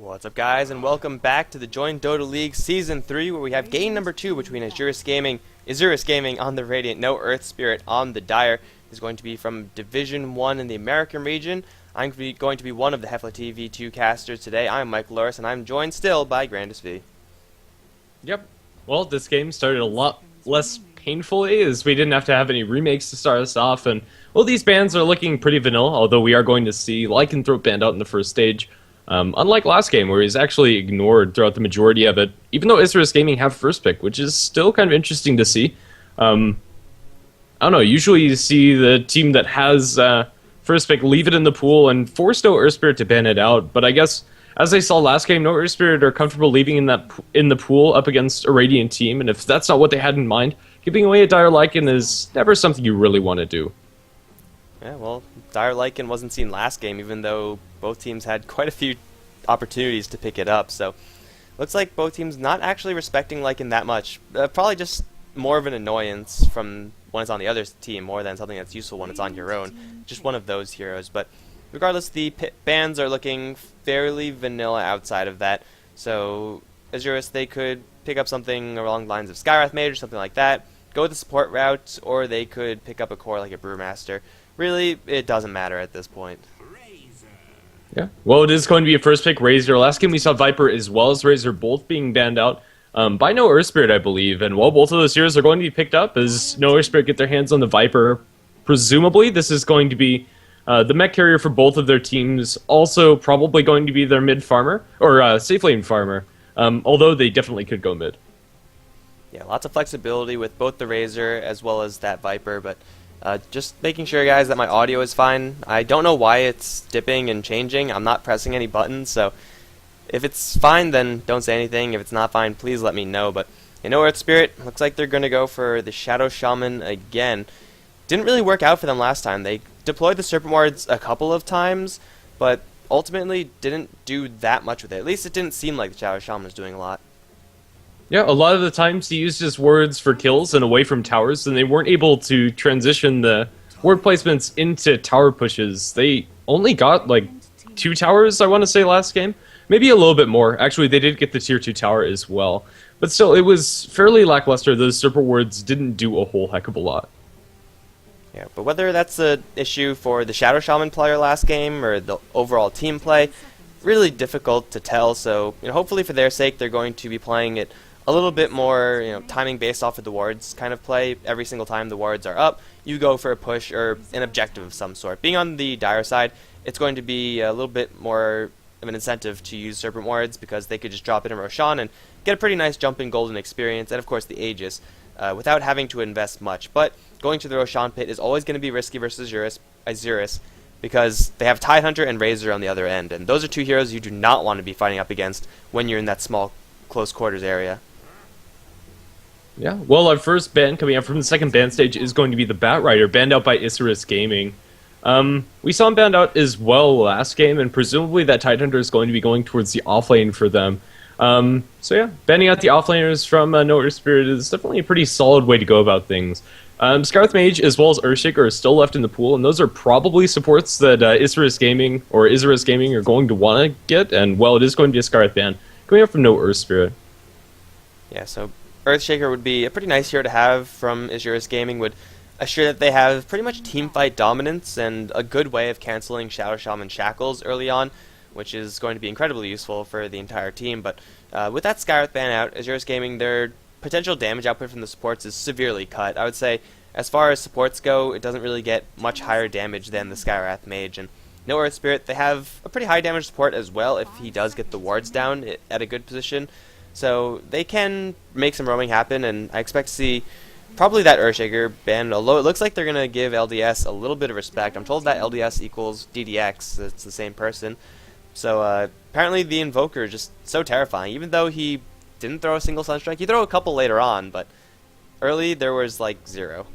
What's up, guys, and welcome back to the Join Dota League Season 3, where we have game number 2 between Isurus Gaming on the Radiant, no Earthspirit on the Dire. Is going to be from Division 1 in the American region. I'm going to be one of the HeflaTV 2 casters today. I'm Mike Loris, and I'm joined still by Grandis V. Yep. Well, this game started a lot less painfully, as we didn't have to have any remakes to start us off, and, well, these bans are looking pretty vanilla, although we are going to see Lycanthrope banned out in the first stage. Unlike last game, where he's actually ignored throughout the majority of it, even though Isurus Gaming have first pick, which is still kind of interesting to see. I don't know, usually you see the team that has first pick leave it in the pool and force no Earthspirit to ban it out, but I guess, as I saw last game, no Earthspirit are comfortable leaving in the pool up against a Radiant team, and if that's not what they had in mind, giving away a Dire Lycan is never something you really want to do. Yeah, well, Dire Lycan wasn't seen last game, even though both teams had quite a few opportunities to pick it up, so looks like both teams not actually respecting Lycan that much. Probably just more of an annoyance from when it's on the other team more than something that's useful when it's on your own. Just one of those heroes, but regardless, the bans are looking fairly vanilla outside of that, so Isurus, they could pick up something along the lines of Skywrath Mage or something like that, go with the support route, or they could pick up a core like a Brewmaster. Really, it doesn't matter at this point. Yeah, well, it is going to be a first pick Razor. Last game we saw Viper as well as Razor both being banned out by no Earthspirit, I believe. And while both of those heroes are going to be picked up, as no Earthspirit get their hands on the Viper, presumably this is going to be the mech carrier for both of their teams, also probably going to be their mid farmer, or safe lane farmer, although they definitely could go mid. Yeah, lots of flexibility with both the Razor as well as that Viper, but just making sure, guys, that my audio is fine. I don't know why it's dipping and changing. I'm not pressing any buttons, so if it's fine, then don't say anything. If it's not fine, please let me know. But you know, Earthspirit, looks like they're going to go for the Shadow Shaman again. Didn't really work out for them last time. They deployed the Serpent Wards a couple of times, but ultimately didn't do that much with it. At least it didn't seem like the Shadow Shaman was doing a lot. Yeah, a lot of the times he used his wards for kills and away from towers, and they weren't able to transition the ward placements into tower pushes. They only got, like, 2 towers, I want to say, last game. Maybe a little bit more. Actually, they did get the tier 2 tower as well. But still, it was fairly lackluster. Those Serpent Wards didn't do a whole heck of a lot. Yeah, but whether that's an issue for the Shadow Shaman player last game or the overall team play, really difficult to tell. So, hopefully for their sake, they're going to be playing it a little bit more, timing based off of the wards kind of play. Every single time the wards are up, you go for a push or an objective of some sort. Being on the Dire side, it's going to be a little bit more of an incentive to use Serpent Wards because they could just drop in a Roshan and get a pretty nice jump in golden experience, and of course the Aegis, without having to invest much. But going to the Roshan pit is always going to be risky versus Isurus because they have Tidehunter and Razor on the other end, and those are two heroes you do not want to be fighting up against when you're in that small close quarters area. Yeah, well, our first ban coming up from the second ban stage is going to be the Batrider, banned out by Isurus Gaming. We saw him banned out as well last game, and presumably that Tidehunter is going to be going towards the offlane for them. So yeah, banning out the offlaners from no Earthspirit is definitely a pretty solid way to go about things. Skywrath Mage as well as Earthshaker are still left in the pool, and those are probably supports that Isurus Gaming are going to want to get, and well, it is going to be a Skywrath ban coming up from no Earthspirit. Yeah, so Earthshaker would be a pretty nice hero to have from Isurus Gaming, would assure that they have pretty much teamfight dominance and a good way of canceling Shadow Shaman Shackles early on, which is going to be incredibly useful for the entire team. But with that Skywrath ban out, Isurus Gaming, their potential damage output from the supports is severely cut. I would say, as far as supports go, it doesn't really get much higher damage than the Skywrath Mage. And no Earthspirit, they have a pretty high damage support as well if he does get the wards down at a good position. So they can make some roaming happen, and I expect to see probably that Earthshaker banned, although it looks like they're going to give LDS a little bit of respect. I'm told that LDS equals DDX, it's the same person. So apparently the Invoker is just so terrifying, even though he didn't throw a single Sunstrike. He threw a couple later on, but early there was like 0.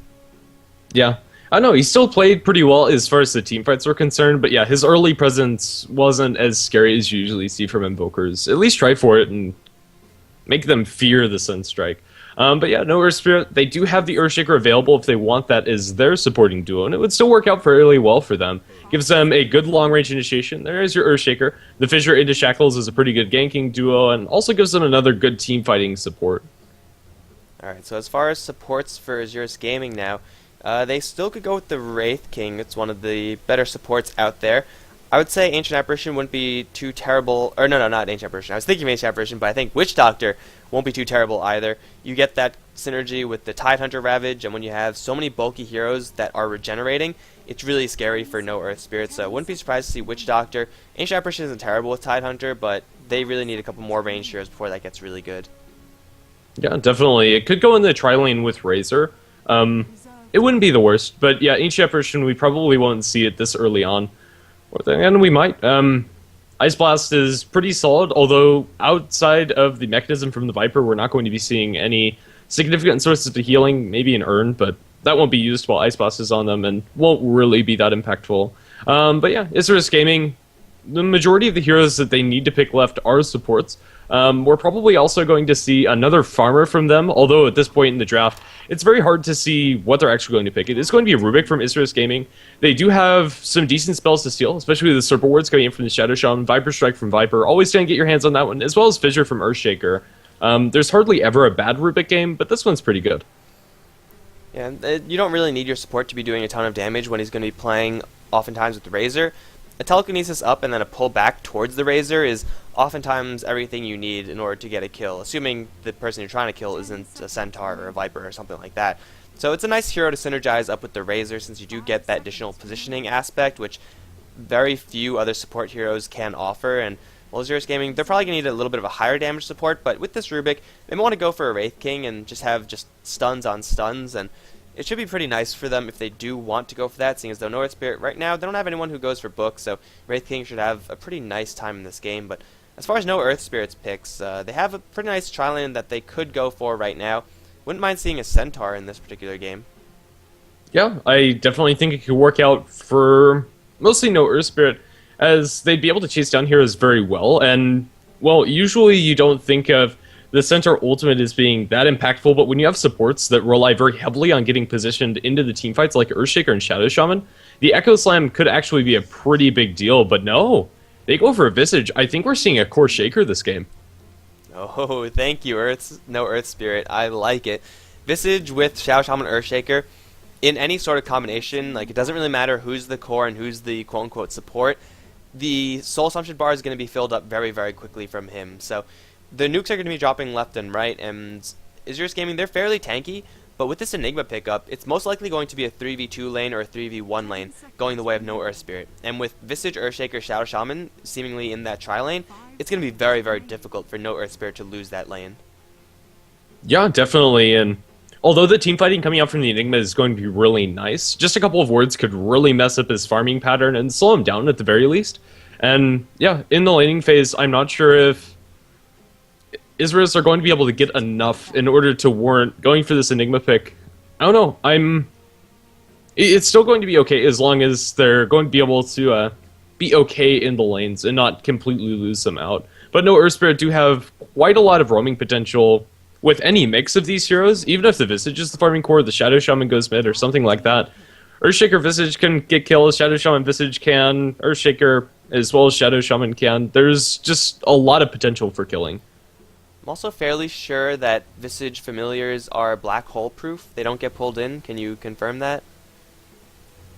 Yeah, I know, he still played pretty well as far as the teamfights were concerned, but yeah, his early presence wasn't as scary as you usually see from Invokers. At least try for it and make them fear the Sunstrike. But yeah, no Earthspirit. They do have the Earthshaker available if they want that as their supporting duo, and it would still work out fairly well for them. Gives them a good long-range initiation. There is your Earthshaker. The Fissure into Shackles is a pretty good ganking duo, and also gives them another good team-fighting support. Alright, so as far as supports for Isurus Gaming now, they still could go with the Wraith King. It's one of the better supports out there. I would say Ancient Apparition wouldn't be too terrible. Or no, not Ancient Apparition. I was thinking of Ancient Apparition, but I think Witch Doctor won't be too terrible either. You get that synergy with the Tidehunter Ravage, and when you have so many bulky heroes that are regenerating, it's really scary for no Earth Spirit, so I wouldn't be surprised to see Witch Doctor. Ancient Apparition isn't terrible with Tidehunter, but they really need a couple more ranged heroes before that gets really good. Yeah, definitely. It could go in the tri-lane with Razor. It wouldn't be the worst, but yeah, Ancient Apparition, we probably won't see it this early on. And we might. Ice Blast is pretty solid, although outside of the mechanism from the Viper, we're not going to be seeing any significant sources of healing, maybe an Urn, but that won't be used while Ice Blast is on them and won't really be that impactful. But yeah, Isurus Gaming, the majority of the heroes that they need to pick left are supports. We're probably also going to see another farmer from them, although at this point in the draft, it's very hard to see what they're actually going to pick. It is going to be a Rubik from Isurus Gaming. They do have some decent spells to steal, especially with the Serpent Words coming in from the Shadow Shaman, Viper Strike from Viper. Always try and get your hands on that one, as well as Fissure from Earthshaker. There's hardly ever a bad Rubik game, but this one's pretty good. Yeah, you don't really need your support to be doing a ton of damage when he's going to be playing oftentimes with the Razor. A telekinesis up and then a pull back towards the Razor is oftentimes everything you need in order to get a kill, assuming the person you're trying to kill isn't a Centaur or a Viper or something like that. So it's a nice hero to synergize up with the Razor, since you do get that additional positioning aspect, which very few other support heroes can offer. And well, Isurus Gaming, they're probably going to need a little bit of a higher damage support, but with this Rubik, they might want to go for a Wraith King and just have stuns on stuns, and it should be pretty nice for them if they do want to go for that, seeing as though no Earthspirit right now, they don't have anyone who goes for Book, so Wraith King should have a pretty nice time in this game. But as far as no Earthspirits picks, they have a pretty nice tri-lane that they could go for right now. Wouldn't mind seeing a Centaur in this particular game. Yeah, I definitely think it could work out for mostly no Earthspirit, as they'd be able to chase down heroes very well, and, well, usually you don't think of the Centaur ultimate as being that impactful, but when you have supports that rely very heavily on getting positioned into the teamfights like Earthshaker and Shadow Shaman, the Echo Slam could actually be a pretty big deal, but no. They go for a Visage. I think we're seeing a Core Shaker this game. Oh, thank you, no Earthspirit. I like it. Visage with Shadow Shaman Earthshaker, in any sort of combination, like, it doesn't really matter who's the core and who's the quote-unquote support, the Soul Assumption bar is going to be filled up very, very quickly from him. So the nukes are going to be dropping left and right, and Isurus Gaming, they're fairly tanky, but with this Enigma pickup, it's most likely going to be a 3v2 lane or a 3v1 lane, going the way of no Earthspirit. And with Visage, Earthshaker, Shadow Shaman seemingly in that tri-lane, it's going to be very, very difficult for no Earthspirit to lose that lane. Yeah, definitely, and although the team fighting coming out from the Enigma is going to be really nice, just a couple of words could really mess up his farming pattern and slow him down at the very least. And yeah, in the laning phase, I'm not sure if Isurus are going to be able to get enough in order to warrant going for this Enigma pick. I don't know. It's still going to be okay as long as they're going to be able to be okay in the lanes and not completely lose them out. But no, Earthspirit do have quite a lot of roaming potential with any mix of these heroes, even if the Visage is the farming core, the Shadow Shaman goes mid, or something like that. Earthshaker Visage can get kills, Shadow Shaman Visage can, Earthshaker as well as Shadow Shaman can. There's just a lot of potential for killing. I'm also fairly sure that Visage familiars are black hole proof. They don't get pulled in. Can you confirm that?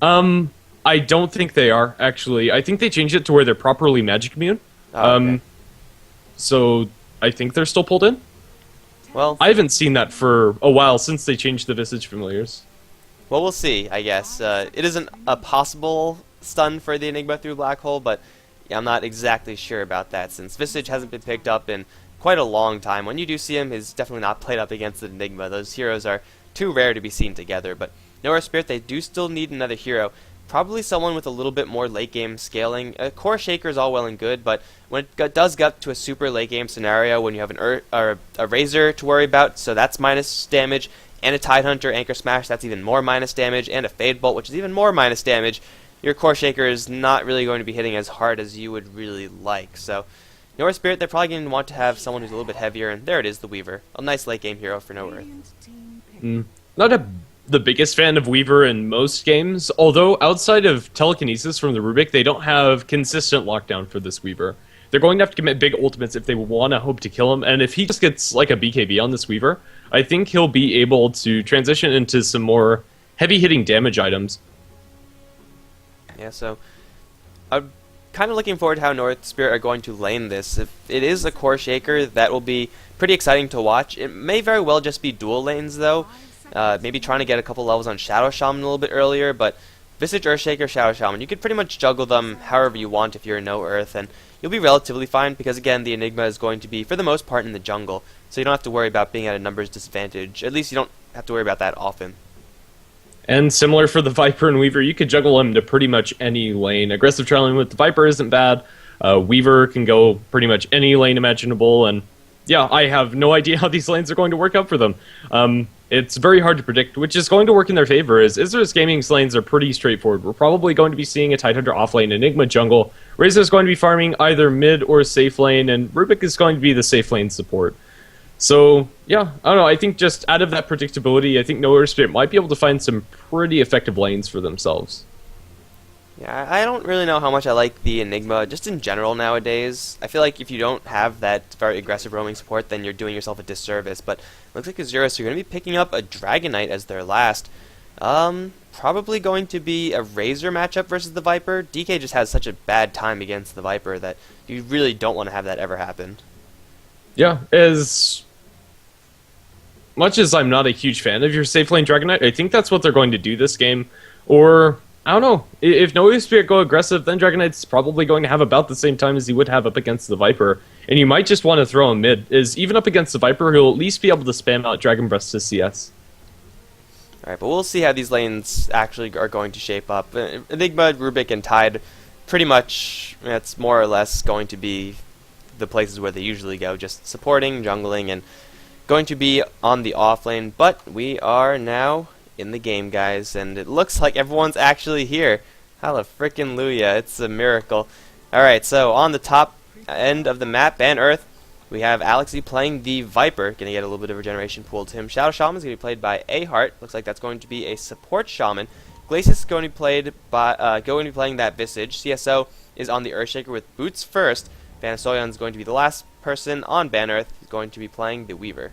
I don't think they are, actually. I think they changed it to where they're properly magic immune. Oh, okay. So I think they're still pulled in. Well, I haven't seen that for a while since they changed the Visage familiars. well, we'll see, I guess. It isn't a possible stun for the Enigma through black hole, but yeah, I'm not exactly sure about that, since Visage hasn't been picked up in quite a long time. When you do see him, he's definitely not played up against the Enigma. Those heroes are too rare to be seen together, but no Earthspirit, they do still need another hero. Probably someone with a little bit more late game scaling. A Core Shaker is all well and good, but when it does get to a super late game scenario, when you have a Razor to worry about, so that's minus damage, and a Tidehunter Anchor Smash, that's even more minus damage, and a Fade Bolt, which is even more minus damage, your Core Shaker is not really going to be hitting as hard as you would really like. So No Earthspirit, they're probably going to want to have someone who's a little bit heavier, and there it is, the Weaver. A nice late game hero for No Earth. Not the biggest fan of Weaver in most games, although outside of telekinesis from the Rubik, they don't have consistent lockdown for this Weaver. They're going to have to commit big ultimates if they want to hope to kill him, and if he just gets like a BKB on this Weaver, I think he'll be able to transition into some more heavy-hitting damage items. Yeah, so I'm kind of looking forward to how North Spirit are going to lane this. If it is a core shaker, that will be pretty exciting to watch. It may very well just be dual lanes, though. Maybe trying to get a couple levels on Shadow Shaman a little bit earlier, but Visage, Earthshaker, Shadow Shaman, you could pretty much juggle them however you want if you're No Earth, and you'll be relatively fine because, again, the Enigma is going to be, for the most part, in the jungle, so you don't have to worry about being at a numbers disadvantage. At least you don't have to worry about that often. And similar for the Viper and Weaver, you could juggle them to pretty much any lane. Aggressive trailing with the Viper isn't bad. Weaver can go pretty much any lane imaginable, and yeah, I have no idea how these lanes are going to work out for them. It's very hard to predict, which is going to work in their favor, as Isurus Gaming's lanes are pretty straightforward. We're probably going to be seeing a Tidehunter offlane, Enigma jungle, Razor's going to be farming either mid or safe lane, and Rubik is going to be the safe lane support. So, yeah, I don't know, I think just out of that predictability, I think No Earthspirit might be able to find some pretty effective lanes for themselves. Yeah, I don't really know how much I like the Enigma, just in general nowadays. I feel like if you don't have that very aggressive roaming support, then you're doing yourself a disservice. But it looks like Isurus are going to be picking up a Dragonite as their last. Probably going to be a Razor matchup versus the Viper. DK just has such a bad time against the Viper that you really don't want to have that ever happen. Yeah, as much as I'm not a huge fan of your safe lane Dragonite, I think that's what they're going to do this game. Or, I don't know, if No Earthspirit go aggressive, then Dragonite's probably going to have about the same time as he would have up against the Viper. And you might just want to throw him mid, as even up against the Viper, he'll at least be able to spam out Dragon Breath to CS. Alright, but we'll see how these lanes actually are going to shape up. Enigma, Rubik, and Tide, pretty much, it's more or less going to be the places where they usually go, just supporting, jungling, and going to be on the off lane. But we are now in the game, guys, and it looks like everyone's actually here. Hallelujah, it's a miracle. Alright, so on the top end of the map, Ban Earth, we have Alexi playing the Viper, going to get a little bit of regeneration pooled to him. Shadow Shaman is going to be played by A-Heart, looks like that's going to be a support Shaman. Glacius is going to be played by, going to be playing that Visage. CSO is on the Earthshaker with Boots first. Vanasoyan is going to be the last person on Ban Earth, who's going to be playing the Weaver.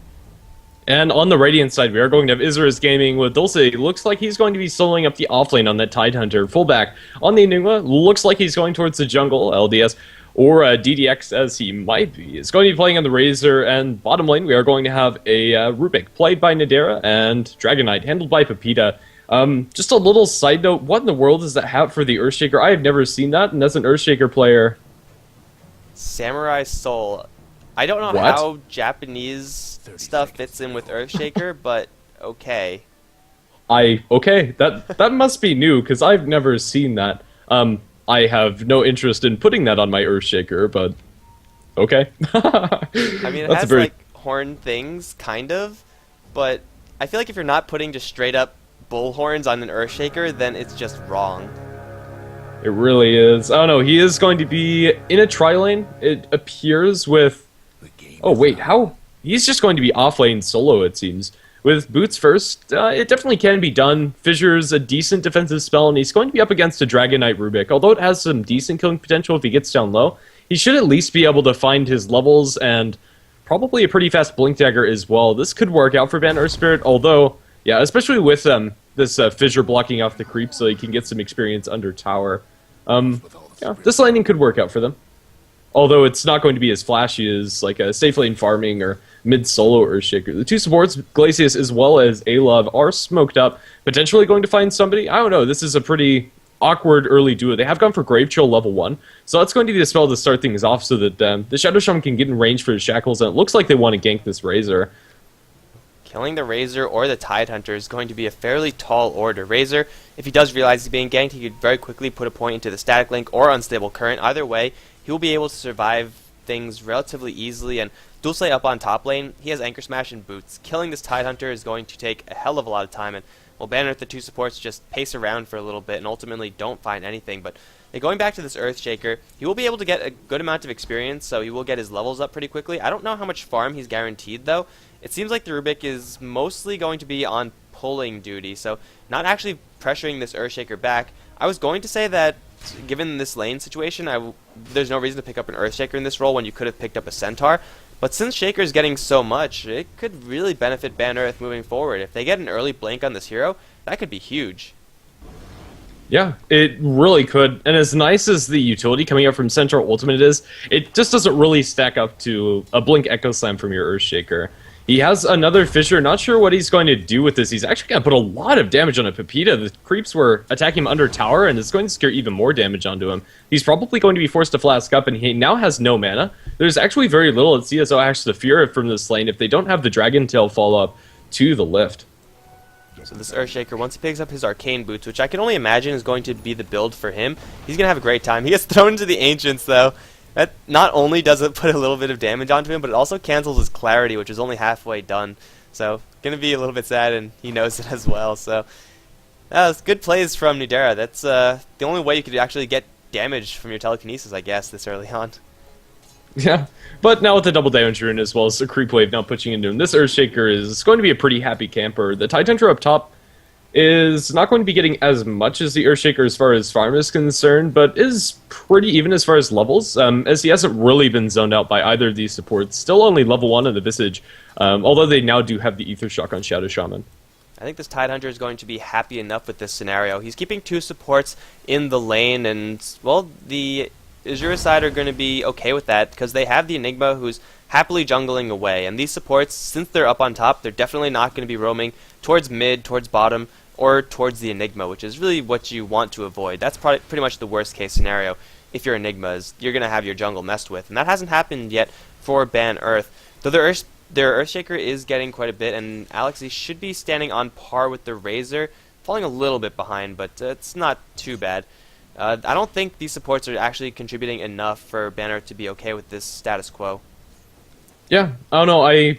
And on the Radiant side, we are going to have Isurus Gaming with Dulce. Looks like he's going to be soloing up the offlane on that Tidehunter. Fullback on the Enigma, looks like he's going towards the jungle, LDS, or DDX as he might be. Is going to be playing on the Razor, and bottom lane we are going to have a Rubik, played by Nadera, and Dragonite, handled by Pepita. Just a little side note, what in the world is that hat for the Earthshaker? I have never seen that, and as an Earthshaker player... Samurai Soul. I don't know What? how Japanese stuff fits in with Earthshaker, but okay. Okay, that must be new, because I've never seen that. I have no interest in putting that on my Earthshaker, but okay. I mean, it That's has very... like horn things, kind of, but I feel like if you're not putting just straight up bull horns on an Earthshaker, then it's just wrong. It really is. I don't know, he is going to be in a tri-lane, it appears, with... Oh wait, how? He's just going to be off-lane solo, it seems. With Boots first, it definitely can be done. Fissure's a decent defensive spell, and he's going to be up against a Dragonite Rubik. Although it has some decent killing potential if he gets down low, he should at least be able to find his levels, and probably a pretty fast Blink Dagger as well. This could work out for Ban Earthspirit, although, yeah, especially with this Fissure blocking off the creep so he can get some experience under tower. Yeah, this landing could work out for them. Although it's not going to be as flashy as like a safe lane farming or mid-solo Earthshaker. The two supports, Glacius as well as A-Love, are smoked up, potentially going to find somebody. I don't know, this is a pretty awkward early duo. They have gone for Grave Chill level 1, so that's going to be the spell to start things off so that the Shadow Shaman can get in range for his Shackles, and it looks like they want to gank this Razor. Killing the Razor or the Tidehunter is going to be a fairly tall order. Razor, if he does realize he's being ganked, he could very quickly put a point into the Static Link or Unstable Current. Either way, he will be able to survive things relatively easily, and Dulce up on top lane, he has Anchor Smash and Boots. Killing this Tidehunter is going to take a hell of a lot of time, and while Ban Earth, the two supports just pace around for a little bit and ultimately don't find anything, but going back to this Earthshaker, he will be able to get a good amount of experience, so he will get his levels up pretty quickly. I don't know how much farm he's guaranteed, though. It seems like the Rubik is mostly going to be on pulling duty, so not actually pressuring this Earthshaker back. I was going to say that, given this lane situation, there's no reason to pick up an Earthshaker in this role when you could have picked up a Centaur. But since Shaker's getting so much, it could really benefit Ban Earth moving forward. If they get an early blink on this hero, that could be huge. Yeah, it really could. And as nice as the utility coming up from Centaur Ultimate is, it just doesn't really stack up to a Blink Echo Slam from your Earthshaker. He has another Fissure, not sure what he's going to do with this. He's actually going to put a lot of damage on a Pepita. The creeps were attacking him under tower, and it's going to scare even more damage onto him. He's probably going to be forced to flask up, and he now has no mana. There's actually very little that CSO has to fear from this lane if they don't have the Dragon Tail follow-up to the lift. So this Earthshaker, once he picks up his Arcane Boots, which I can only imagine is going to be the build for him, he's going to have a great time. He gets thrown into the Ancients, though. That not only does it put a little bit of damage onto him, but it also cancels his Clarity, which is only halfway done. So, going to be a little bit sad, and he knows it as well. So, that's good plays from Nidera. That's the only way you could actually get damage from your Telekinesis, I guess, this early on. Yeah, but now with the double damage rune as well as the creep wave now pushing into him, this Earthshaker is going to be a pretty happy camper. The Tidehunter up top is not going to be getting as much as the Earthshaker as far as farm is concerned, but is pretty even as far as levels, as he hasn't really been zoned out by either of these supports. Still only level 1 in the Visage, although they now do have the Ether Shock on Shadow Shaman. I think this Tidehunter is going to be happy enough with this scenario. He's keeping 2 supports in the lane, and, well, the Isurus side are going to be okay with that, because they have the Enigma who's happily jungling away, and these supports, since they're up on top, they're definitely not going to be roaming towards mid, towards bottom, or towards the Enigma, which is really what you want to avoid. That's pretty much the worst case scenario if you're Enigmas. You're going to have your jungle messed with, and that hasn't happened yet for Ban Earth. Though their Earthshaker is getting quite a bit, and Alex, he should be standing on par with the Razor, falling a little bit behind, but it's not too bad. I don't think these supports are actually contributing enough for Ban Earth to be okay with this status quo. Yeah, I don't know, I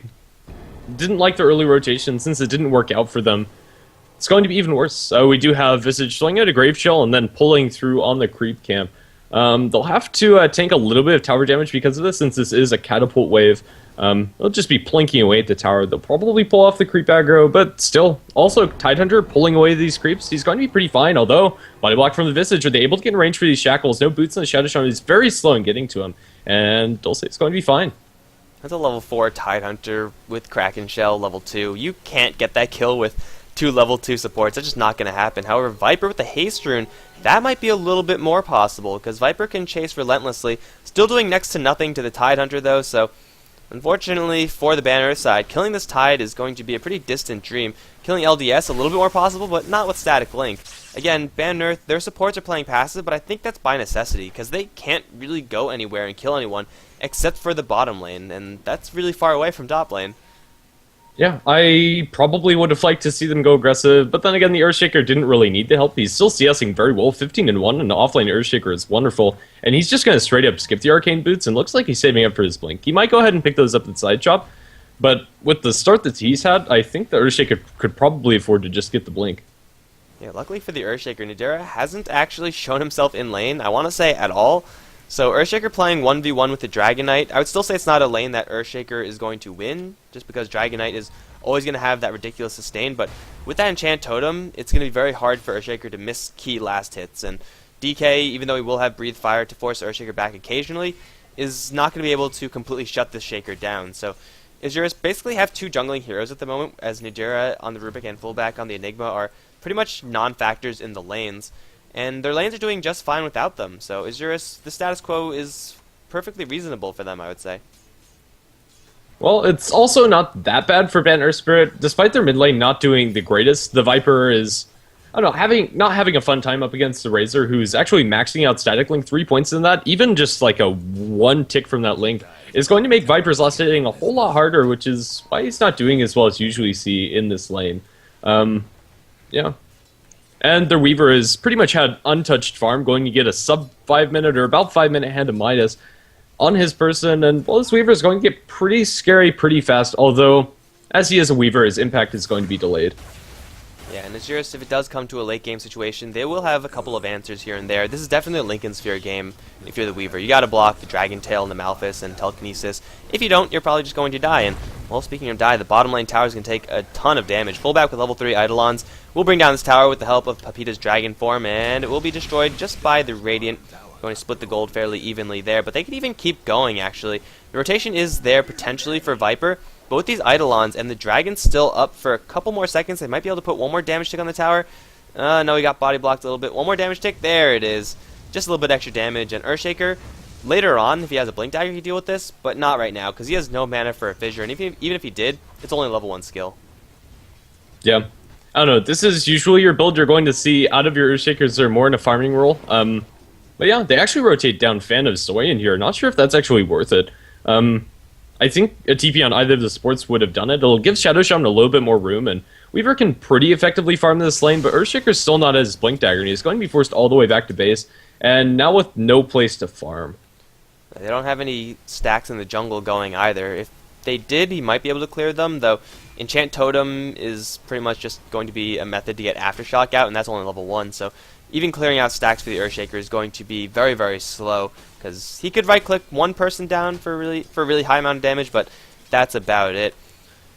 didn't like the early rotation since it didn't work out for them. It's going to be even worse. We do have Visage throwing out a Grave Shell and then pulling through on the creep camp. They'll have to tank a little bit of tower damage because of this, since this is a catapult wave. They'll just be plinking away at the tower. They'll probably pull off the creep aggro, but still. Also, Tidehunter pulling away these creeps. He's going to be pretty fine, although Body Block from the Visage, are they able to get in range for these Shackles? No boots on the Shadow Shaman. He's very slow in getting to him, and Dulce is going to be fine. That's a level 4 Tidehunter with Kraken Shell, level 2. You can't get that kill with 2 level 2 supports. That's just not going to happen. However, Viper with the Haste Rune, that might be a little bit more possible, because Viper can chase relentlessly. Still doing next to nothing to the Tidehunter, though, so unfortunately for the Ban Earth side, killing this Tide is going to be a pretty distant dream. Killing LDS a little bit more possible, but not with Static Link. Again, Ban Earth, their supports are playing passive, but I think that's by necessity, because they can't really go anywhere and kill anyone except for the bottom lane, and that's really far away from top lane. Yeah, I probably would have liked to see them go aggressive, but then again, the Earthshaker didn't really need the help. He's still CSing very well, 15-1, and the offlane Earthshaker is wonderful, and he's just going to straight up skip the Arcane Boots, and looks like he's saving up for his Blink. He might go ahead and pick those up at side chop, but with the start that he's had, I think the Earthshaker could probably afford to just get the Blink. Yeah, luckily for the Earthshaker, Nidera hasn't actually shown himself in lane, I want to say at all. So Earthshaker playing 1v1 with the Dragon Knight, I would still say it's not a lane that Earthshaker is going to win, just because Dragon Knight is always going to have that ridiculous sustain, but with that Enchant Totem, it's going to be very hard for Earthshaker to miss key last hits, and DK, even though he will have Breathe Fire to force Earthshaker back occasionally, is not going to be able to completely shut this Shaker down. So Isurus basically have 2 jungling heroes at the moment, as Nidera on the Rubik and fullback on the Enigma are pretty much non-factors in the lanes. And their lanes are doing just fine without them. So Isurus, the status quo is perfectly reasonable for them, I would say. Well, it's also not that bad for Ban Earthspirit. Despite their mid lane not doing the greatest, the Viper is, I don't know, not having a fun time up against the Razor, who's actually maxing out Static Link 3 points in that. Even just like a 1 tick from that link is going to make Viper's last hitting a whole lot harder, which is why he's not doing as well as you usually see in this lane. Yeah. And their Weaver has pretty much had untouched farm, going to get a sub 5 minute or about 5 minute hand of Midas on his person, and well, this Weaver is going to get pretty scary pretty fast, although as he is a Weaver, his impact is going to be delayed. Yeah, and Isurus, if it does come to a late game situation, they will have a couple of answers here and there. This is definitely a Lincoln Sphere game if you're the Weaver. You gotta block the Dragon Tail and the Malphus and Telekinesis. If you don't, you're probably just going to die. And, well, speaking of die, the bottom lane tower is going to take a ton of damage. Fullback with level 3 Eidolons will bring down this tower with the help of Papita's Dragon form, and it will be destroyed just by the Radiant. Going to split the gold fairly evenly there, but they could even keep going, actually. The rotation is there potentially for Viper, but with these Eidolons and the Dragon still up for a couple more seconds, they might be able to put one more damage tick on the tower. No, he got body blocked a little bit. One more damage tick. There it is. Just a little bit extra damage. And Earthshaker, later on, if he has a Blink Dagger, he can deal with this, but not right now, because he has no mana for a Fissure, and even if he did, it's only a level 1 skill. Yeah. I don't know. This is usually your build you're going to see out of your Earthshakers. They're more in a farming role. But yeah, they actually rotate down Fan of Soy in here. Not sure if that's actually worth it. I think a TP on either of the supports would have done it. It'll give Shadow Shaman a little bit more room, and Weaver can pretty effectively farm this lane, but Earthshaker's still not as Blink Dagger, and he's going to be forced all the way back to base, and now with no place to farm. They don't have any stacks in the jungle going either. If they did, he might be able to clear them, though Enchant Totem is pretty much just going to be a method to get Aftershock out, and that's only level 1, so even clearing out stacks for the Earthshaker is going to be very, very slow, because he could right-click one person down for a really high amount of damage, but that's about it.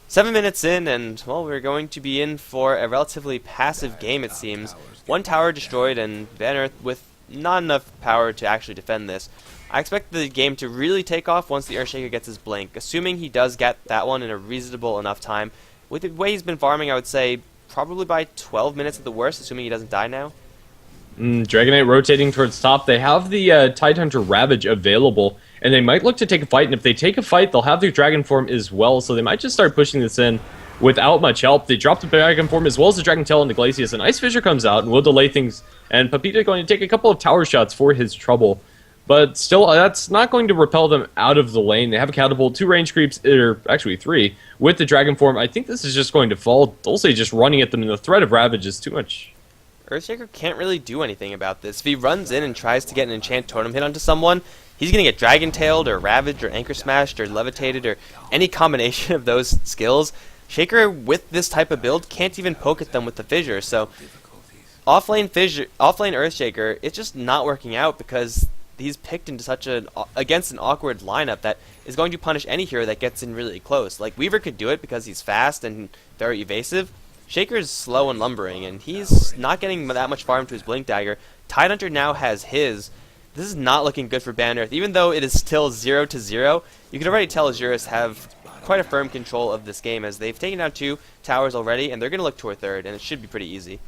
7 minutes in, and, well, we're going to be in for a relatively passive game, it seems. One tower destroyed, and Banner with not enough power to actually defend this. I expect the game to really take off once the Earthshaker gets his blink, assuming he does get that one in a reasonable enough time. With the way he's been farming, I would say probably by 12 minutes at the worst, assuming he doesn't die now. Dragonite rotating towards top. They have the Tidehunter Ravage available, and they might look to take a fight, and if they take a fight, they'll have their Dragon form as well, so they might just start pushing this in without much help. They drop the Dragon form as well as the Dragon Tail into Glacius, and Ice Fissure comes out and will delay things, and Papita going to take a couple of tower shots for his trouble. But still, that's not going to repel them out of the lane. They have a Catapult, 2 range creeps, or actually 3, with the Dragon form. I think this is just going to fall. Dulce just running at them, and the threat of Ravage is too much. Earthshaker can't really do anything about this. If he runs in and tries to get an Enchant Totem hit onto someone, he's going to get Dragon Tailed, or Ravaged, or Anchor Smashed, or Levitated, or any combination of those skills. Shaker, with this type of build, can't even poke at them with the Fissure, so offlane Earthshaker, it's just not working out because he's picked into against an awkward lineup that is going to punish any hero that gets in really close. Like, Weaver could do it because he's fast and very evasive. Shaker's slow and lumbering, and he's not getting that much farm to his Blink Dagger. Tidehunter now has his. This is not looking good for Bannerth. Even though it is still 0-0, you can already tell Isurus have quite a firm control of this game, as they've taken down 2 towers already, and they're going to look to a 3rd, and it should be pretty easy.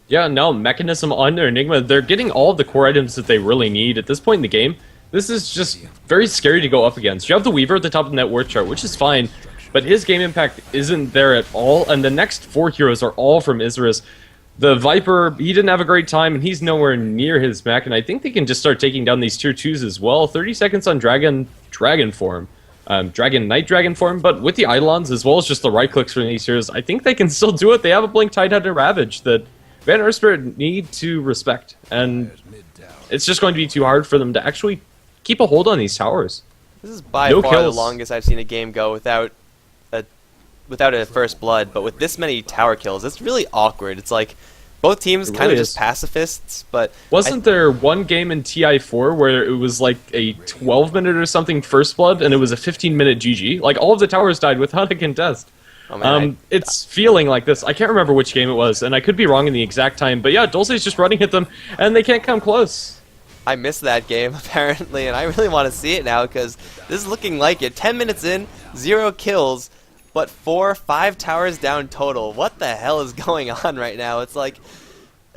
Yeah, no, Mechanism on their Enigma, they're getting all of the core items that they really need at this point in the game. This is just very scary to go up against. You have the Weaver at the top of the net worth chart, which is fine, but his game impact isn't there at all, and the next 4 heroes are all from Isurus. The Viper, he didn't have a great time, and he's nowhere near his mech, and I think they can just start taking down these tier 2s as well. 30 seconds on Dragon form. Knight Dragon form, but with the Eidolons, as well as just the right clicks from these heroes, I think they can still do it. They have a Blink Tidehunter Ravage that Van Earthspirit need to respect, and it's just going to be too hard for them to actually keep a hold on these towers. This is by far the longest I've seen a game go without a first blood, but with this many tower kills, it's really awkward. It's like both teams kind of just pacifists, but wasn't there one game in TI4 where it was like a 12-minute or something first blood, and it was a 15-minute GG? Like, all of the towers died without a contest. Oh, man, it's feeling like this. I can't remember which game it was, and I could be wrong in the exact time, but yeah, Dulce's just running at them, and they can't come close. I missed that game, apparently, and I really want to see it now, because this is looking like it. 10 minutes in, 0 kills, but 5 towers down total. What the hell is going on right now? It's like,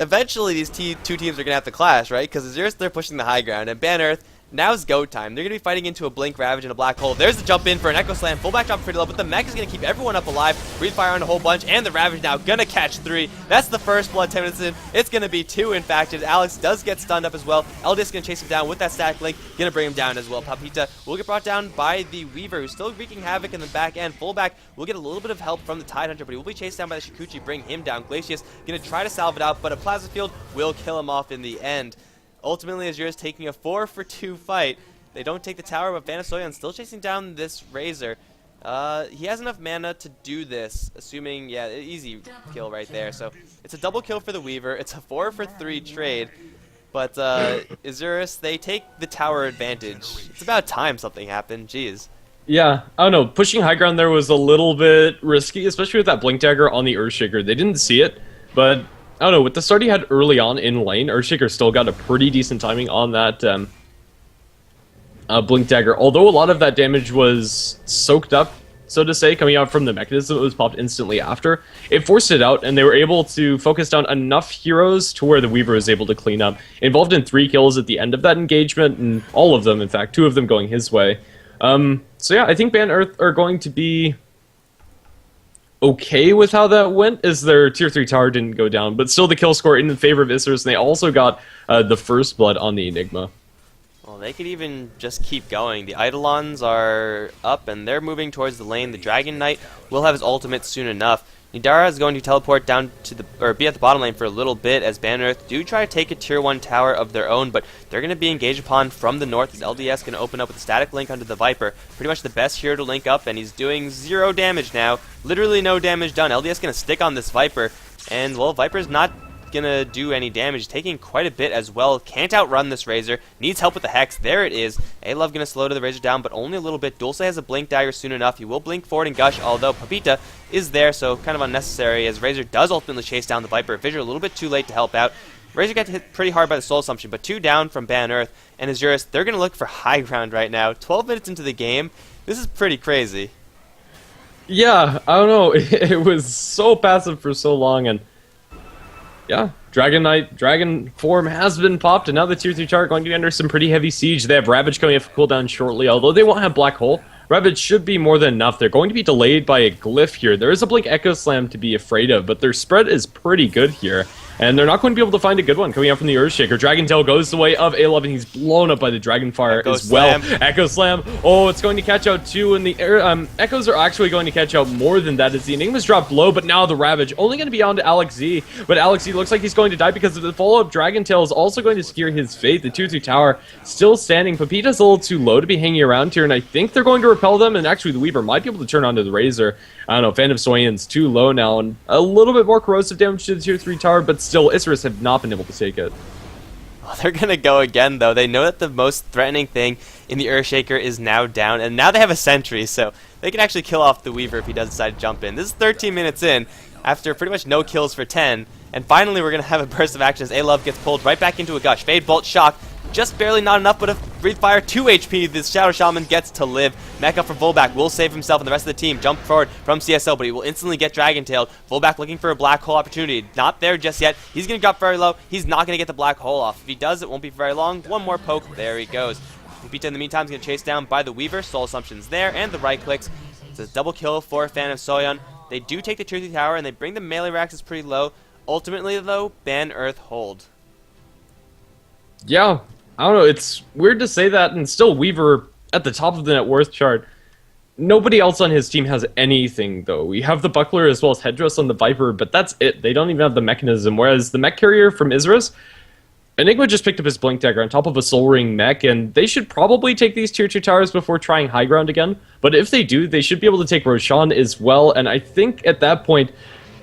eventually these 2 teams are going to have to clash, right? Because Isurus, they're pushing the high ground, and Bannerth, now's go time. They're going to be fighting into a Blink Ravage and a Black Hole. There's the jump in for an Echo Slam. Fullback drop pretty low, but the mech is going to keep everyone up alive. Breathe Fire on a whole bunch, and the Ravage now going to catch 3. That's the first blood 10 minutes in. It's going to be 2, in fact. And Alex does get stunned up as well. Eldi's going to chase him down with that stack link. Going to bring him down as well. Papita will get brought down by the Weaver, who's still wreaking havoc in the back end. Fullback will get a little bit of help from the Tidehunter, but he will be chased down by the Shikuchi. Bring him down. Glacius going to try to salve it out, but a Plasma Field will kill him off in the end. Ultimately, Isurus taking a 4-for-2 fight. They don't take the tower, but Vanasoyan still chasing down this Razor. He has enough mana to do this, assuming, yeah, easy kill right there. So it's a double kill for the Weaver. It's a 4-for-3 trade. But Isurus, they take the tower advantage. It's about time something happened. Jeez. Yeah, I don't know. Pushing high ground there was a little bit risky, especially with that Blink Dagger on the Earthshaker. They didn't see it, but I don't know. With the start he had early on in lane, Earthshaker still got a pretty decent timing on that Blink Dagger. Although a lot of that damage was soaked up, so to say, coming out from the mechanism, it was popped instantly after. It forced it out, and they were able to focus down enough heroes to where the Weaver was able to clean up. Involved in 3 kills at the end of that engagement, and all of them, in fact, 2 of them going his way. So yeah, I think Ban Earth are going to be okay with how that went, as their tier 3 tower didn't go down, but still the kill score in favor of Isurus, and they also got the first blood on the Enigma. Well, they could even just keep going. The Eidolons are up, and they're moving towards the lane. The Dragon Knight will have his ultimate soon enough. Nidara is going to teleport down to the, or be at the bottom lane for a little bit, as Ban Earth do try to take a tier 1 tower of their own, but they're going to be engaged upon from the north, as LDS going to open up with a static link onto the Viper. Pretty much the best hero to link up, and he's doing 0 damage now. Literally no damage done. LDS going to stick on this Viper, and, well, Viper's not gonna do any damage, taking quite a bit as well. Can't outrun this Razor, needs help with the Hex. There it is. A-Love gonna slow to the Razor down, but only a little bit. Dulce has a Blink Dagger soon enough. He will blink forward and gush, although Papita is there, so kind of unnecessary, as Razor does ultimately chase down the Viper. Visor a little bit too late to help out. Razor got hit pretty hard by the Soul Assumption, but 2 down from Ban Earth, and Isurus, they're gonna look for high ground right now. 12 minutes into the game, this is pretty crazy. Yeah, I don't know. It was so passive for so long, and yeah, Dragon Knight, Dragon form has been popped, and now the tier 3 tower going to be under some pretty heavy siege. They have Ravage coming up for cooldown shortly, although they won't have Black Hole. Ravage should be more than enough. They're going to be delayed by a Glyph here. There is a Blink Echo Slam to be afraid of, but their spread is pretty good here. And they're not going to be able to find a good one coming out from the Earthshaker. Dragon Tail goes the way of A-Love, and he's blown up by the Dragonfire as well. Echo Slam. Oh, it's going to catch out too, and the Echoes are actually going to catch out more than that as the Enigma's dropped low, but now the Ravage only going to be on to Alex Z. But Alex Z looks like he's going to die because of the follow-up. Dragon Tail is also going to secure his fate. The tier 2 tower still standing. Papita's a little too low to be hanging around here, and I think they're going to repel them, and actually the Weaver might be able to turn onto the Razor. I don't know, Phantom Soyan's too low now, and a little bit more corrosive damage to the tier 3 tower, but still, Isurus have not been able to take it. Well, they're going to go again, though. They know that the most threatening thing in the Earthshaker is now down, and now they have a sentry, so they can actually kill off the Weaver if he does decide to jump in. This is 13 minutes in, after pretty much no kills for 10, and finally we're going to have a burst of action as A-Love gets pulled right back into a gush. Fade, Bolt, Shock, just barely not enough, but a Breathe Fire, 2 HP, this Shadow Shaman gets to live. Mecha for Volback will save himself and the rest of the team. Jump forward from CSO, but he will instantly get Dragon-tailed. Volback looking for a Black Hole opportunity. Not there just yet. He's going to drop very low. He's not going to get the Black Hole off. If he does, it won't be very long. One more poke. There he goes. Lupita in the meantime is going to chase down by the Weaver. Soul Assumption's there, and the right clicks. It's a double kill for Phantom Soyan. They do take the tier 3 tower, and they bring the melee racks pretty low. Ultimately, though, Ban Earth hold. Yeah. I don't know, it's weird to say that, and still Weaver at the top of the net worth chart. Nobody else on his team has anything, though. We have the Buckler as well as Headdress on the Viper, but that's it. They don't even have the mechanism, whereas the mech carrier from Isurus, Enigma just picked up his Blink Dagger on top of a Soul Ring mech, and they should probably take these tier 2 towers before trying high ground again. But if they do, they should be able to take Roshan as well, and I think at that point,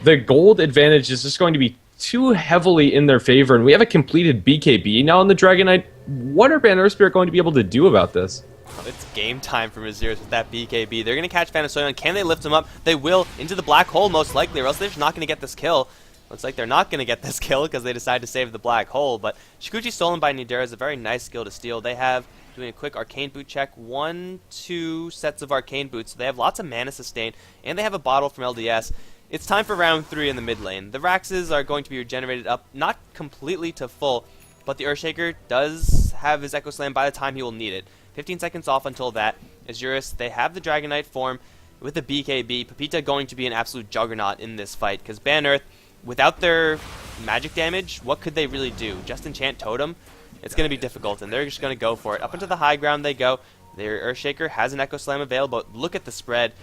the gold advantage is just going to be too heavily in their favor, and we have a completed BKB now on the Dragon Knight. What are Ban Earthspirit going to be able to do about this? It's game time for Isurus with that BKB. They're going to catch Phantom Soyan. Can they lift him up? They will, into the Black Hole most likely, or else they're just not going to get this kill. Looks like they're not going to get this kill because they decide to save the Black Hole, but Shikuchi stolen by Nidara is a very nice skill to steal. They have, doing a quick Arcane Boot check, 2 sets of Arcane Boots, so they have lots of mana sustain, and they have a bottle from LDS. It's time for round 3 in the mid lane. The Raxes are going to be regenerated up, not completely to full, but the Earthshaker does have his Echo Slam by the time he will need it. 15 seconds off until that. Isurus, they have the Dragon Knight form with the BKB. Papita going to be an absolute juggernaut in this fight, because Ban Earth, without their magic damage, what could they really do? Just enchant Totem? It's going to be difficult, and they're just going to go for it. Up into the high ground they go. Their Earthshaker has an Echo Slam available. Look at the spread.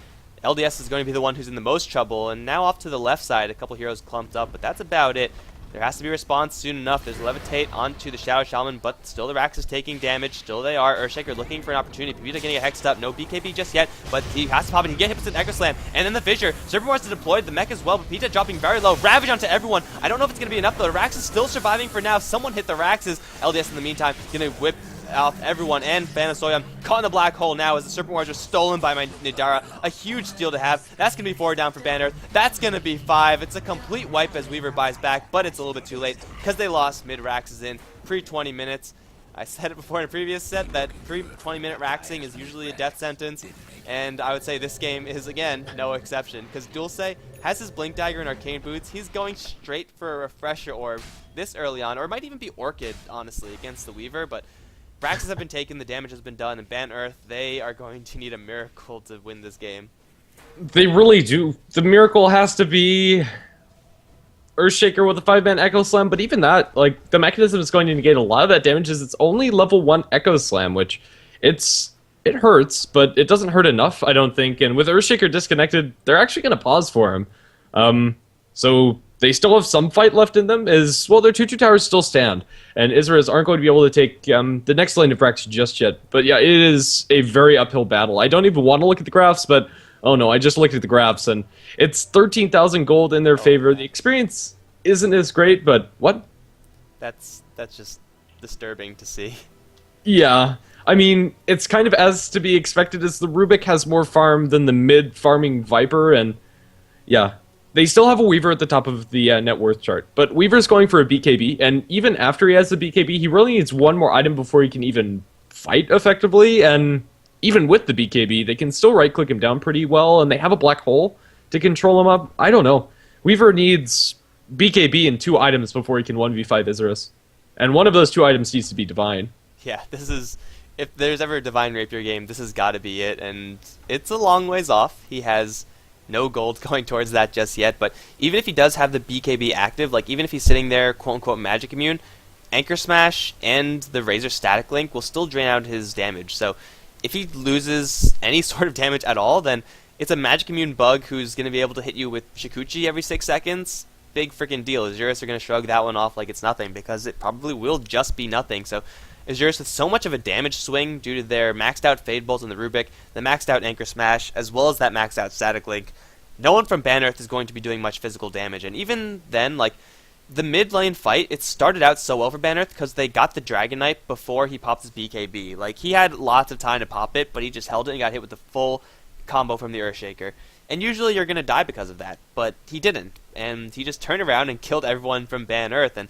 LDS is going to be the one who's in the most trouble, and now off to the left side, a couple heroes clumped up, but that's about it. There has to be a response soon enough. There's Levitate onto the Shadow Shaman, but still the Rax is taking damage. Still they are. Earthshaker looking for an opportunity. Pepita getting a hexed up. No BKB just yet, but he has to pop it. He get hit with an Echo Slam, and then the Fissure. Serpent wants to deploy the mech as well, but Pepita dropping very low. Ravage onto everyone. I don't know if it's going to be enough, though. The Rax is still surviving for now. Someone hit the Raxes. LDS in the meantime going to whip out everyone, and Banasoyam caught in a black hole now as the Serpent Warriors are stolen by my Nidara. A huge steal to have. That's going to be 4 down for Ban Earth. That's going to be 5. It's a complete wipe as Weaver buys back, but it's a little bit too late because they lost mid-Raxes in pre-20 minutes. I said it before in a previous set that pre-20-minute Raxing is usually a death sentence, and I would say this game is, again, no exception, because Dulce has his Blink Dagger and Arcane Boots. He's going straight for a Refresher Orb this early on, or it might even be Orchid, honestly, against the Weaver, but Raxes have been taken, the damage has been done, and Ban Earth, they are going to need a miracle to win this game. They really do. The miracle has to be Earthshaker with a 5-man Echo Slam, but even that, like, the mechanism is going to negate a lot of that damage is it's only level 1 Echo Slam, which it hurts, but it doesn't hurt enough, I don't think, and with Earthshaker disconnected, they're actually going to pause for him. So they still have some fight left in them, well, their 2-2 towers still stand, and Isurus aren't going to be able to take the next lane of Rax just yet. But yeah, it is a very uphill battle. I don't even want to look at the graphs, but oh no, I just looked at the graphs, and it's 13,000 gold in their favor. The experience isn't as great, but what? That's just disturbing to see. Yeah, I mean, it's kind of as to be expected as the Rubik has more farm than the mid-farming Viper, and yeah. They still have a Weaver at the top of the net worth chart, but Weaver's going for a BKB, and even after he has the BKB, he really needs one more item before he can even fight effectively, and even with the BKB, they can still right-click him down pretty well, and they have a black hole to control him up. I don't know. Weaver needs BKB and 2 items before he can 1v5 Isurus, and one of those 2 items needs to be Divine. Yeah, this is... If there's ever a Divine Rapier game, this has got to be it, and it's a long ways off. He has no gold going towards that just yet, but even if he does have the BKB active, like even if he's sitting there quote-unquote magic immune, Anchor Smash and the Razor Static Link will still drain out his damage. So if he loses any sort of damage at all, then it's a magic immune bug who's going to be able to hit you with Shikuchi every 6 seconds. Big freaking deal. Isurus are going to shrug that one off like it's nothing, because it probably will just be nothing. So Isurus with so much of a damage swing due to their maxed out Fade Bolt in the Rubik, the maxed out Anchor Smash, as well as that maxed out Static Link, no one from Ban Earth is going to be doing much physical damage. And even then, like, the mid lane fight, it started out so well for Ban Earth because they got the Dragon Knight before he popped his BKB. Like, he had lots of time to pop it, but he just held it and got hit with the full combo from the Earthshaker. And usually you're going to die because of that, but he didn't. And he just turned around and killed everyone from Ban Earth. And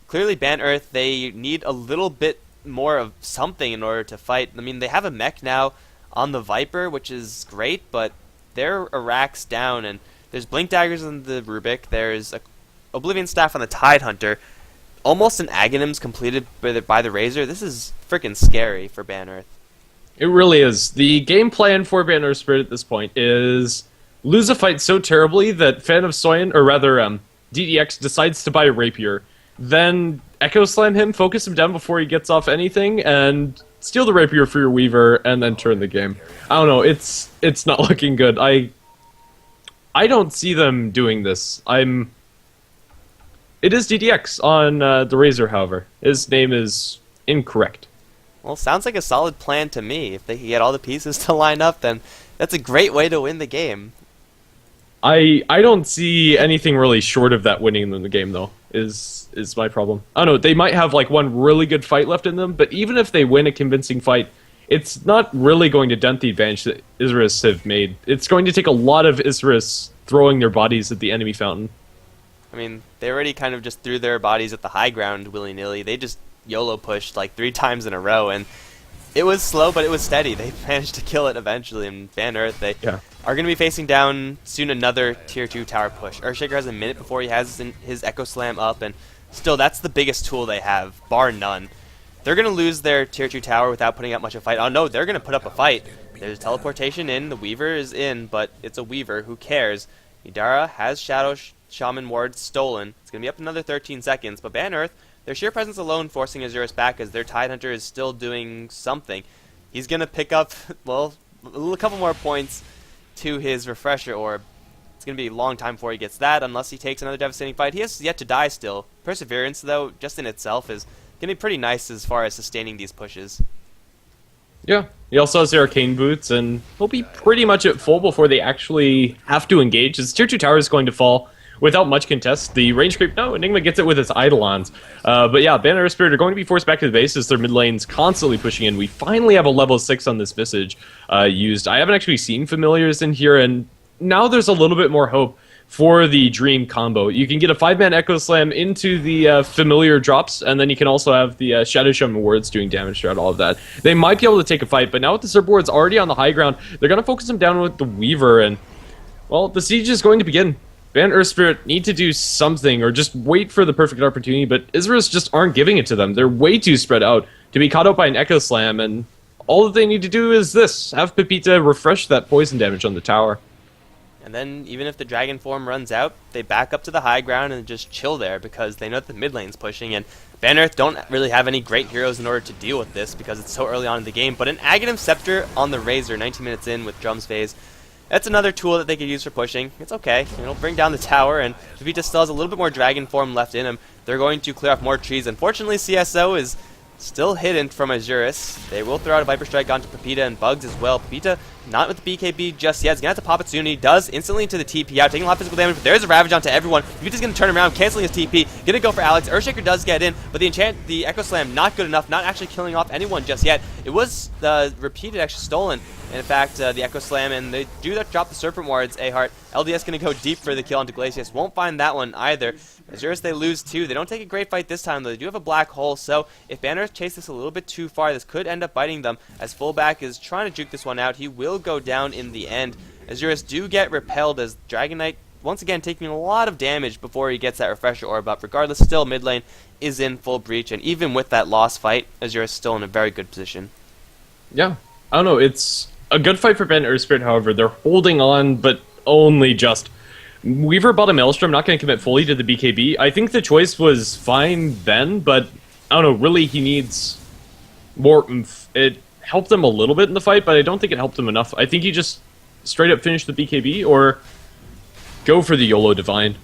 clearly Ban Earth, they need a little bit more of something in order to fight. I mean, they have a mech now on the Viper, which is great, but they're a Rax down, and there's Blink Daggers on the Rubik, there's a Oblivion Staff on the Tidehunter, almost an Aghanims completed by the Razor. This is freaking scary for Ban Earth. It really is. The game plan for Ban Earthspirit at this point is lose a fight so terribly that Fan of Soyan, or rather DDX, decides to buy a Rapier, then Echo Slam him, focus him down before he gets off anything, and steal the Rapier for your Weaver, and then turn the game. I don't know, it's not looking good. I don't see them doing this. It is DDX on the Razor, however. His name is incorrect. Well, sounds like a solid plan to me. If they can get all the pieces to line up, then that's a great way to win the game. I don't see anything really short of that winning them the game, though, is my problem. I don't know, they might have like one really good fight left in them, but even if they win a convincing fight, it's not really going to dent the advantage that Isurus have made. It's going to take a lot of Isurus throwing their bodies at the enemy fountain. I mean, they already kind of just threw their bodies at the high ground willy-nilly. They just YOLO pushed like 3 times in a row, and it was slow, but it was steady. They managed to kill it eventually, and Ban Earth, they are going to be facing down soon another Tier 2 tower push. Earthshaker has a minute before he has his Echo Slam up, and still, that's the biggest tool they have, bar none. They're going to lose their Tier 2 tower without putting up much of a fight. Oh no, they're going to put up a fight. There's teleportation in, the Weaver is in, but it's a Weaver, who cares? Nidara has Shadow Shaman Ward stolen. It's going to be up another 13 seconds, but Ban Earth, their sheer presence alone forcing Isurus back as their Tidehunter is still doing something. He's going to pick up, well, a couple more points to his Refresher Orb. It's going to be a long time before he gets that, unless he takes another devastating fight. He has yet to die still. Perseverance, though, just in itself, is going to be pretty nice as far as sustaining these pushes. Yeah, he also has the Arcane Boots, and he'll be pretty much at full before they actually have to engage. His Tier 2 tower is going to fall without much contest. The range creep, no, Enigma gets it with his Eidolons. But yeah, Ban and Earthspirit are going to be forced back to the base as their mid lane's constantly pushing in. We finally have a level 6 on this Visage used. I haven't actually seen Familiars in here, and now there's a little bit more hope for the Dream combo. You can get a 5-man Echo Slam into the Familiar drops, and then you can also have the Shadow Shaman wards doing damage throughout all of that. They might be able to take a fight, but now with the Serp wards already on the high ground, they're going to focus them down with the Weaver, and, well, the siege is going to begin. Ban Earthspirit need to do something, or just wait for the perfect opportunity, but Isurus just aren't giving it to them. They're way too spread out to be caught out by an Echo Slam, and all that they need to do is this, have Pepita refresh that poison damage on the tower. And then, even if the dragon form runs out, they back up to the high ground and just chill there because they know that the mid lane's pushing. And Ban Earth don't really have any great heroes in order to deal with this because it's so early on in the game. But an Aghanim Scepter on the Razor, 19 minutes in with Drums Phase, that's another tool that they could use for pushing. It's okay. It'll bring down the tower, and Vegeta still has a little bit more dragon form left in him. They're going to clear off more trees. Unfortunately, CSO is still hidden from Isurus. They will throw out a Viper Strike onto Pepita and Bugs as well. Pepita not with the BKB just yet. He's going to have to pop it soon. He does instantly into the TP out, taking a lot of physical damage, but there's a Ravage onto everyone. Pepita's going to turn around, canceling his TP. Going to go for Alex. Earthshaker does get in, but the Echo Slam not good enough, not actually killing off anyone just yet. It was repeated, actually stolen. And in fact, the Echo Slam, and they do drop the Serpent Wards, Ahart. LDS going to go deep for the kill onto Glacius. Won't find that one either. Isurus, they lose too. They don't take a great fight this time, though. They do have a black hole, so if Ban Earth chase this a little bit too far, this could end up biting them. As Fullback is trying to juke this one out, he will go down in the end. Isurus do get repelled as Dragon Knight, once again, taking a lot of damage before he gets that Refresher Orb up. Regardless, still mid lane is in full breach, and even with that lost fight, Isurus is still in a very good position. Yeah, I don't know. It's a good fight for Ben Earthspirit, however. They're holding on, but only just. Weaver bought a Maelstrom, not going to commit fully to the BKB. I think the choice was fine then, but I don't know, really he needs more oomph. It helped them a little bit in the fight, but I don't think it helped him enough. I think he just straight up finished the BKB, or go for the YOLO Divine.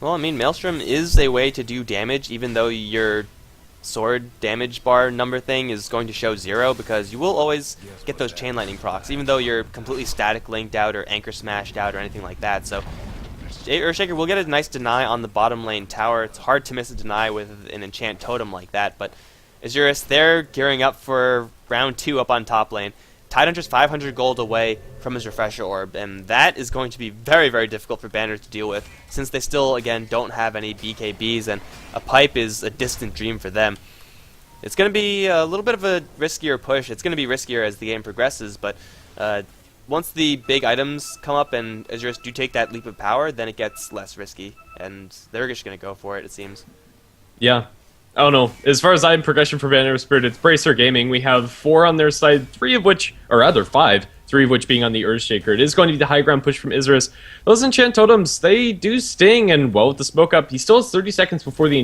Well, I mean, Maelstrom is a way to do damage, even though your sword damage bar number thing is going to show 0, because you will always get those chain lightning procs, even though you're completely static linked out or anchor smashed out or anything like that. So Earthshaker will get a nice deny on the bottom lane tower. It's hard to miss a deny with an enchant totem like that, but Isurus, they're gearing up for round 2 up on top lane. Tidehunter's 500 gold away from his Refresher Orb, and that is going to be very, very difficult for Banner to deal with, since they still, again, don't have any BKBs, and a pipe is a distant dream for them. It's going to be a little bit of a riskier push. It's going to be riskier as the game progresses, but once the big items come up and Isurus do take that leap of power, then it gets less risky, and they're just going to go for it, it seems. Yeah. I don't know. As far as I'm progression for Banner Spirit, it's Bracer Gaming. We have 4 on their side, 3 of which, or rather 5, 3 of which being on the Earthshaker. It is going to be the high ground push from Isurus. Those enchant totems, they do sting, and well, with the smoke up, he still has 30 seconds before the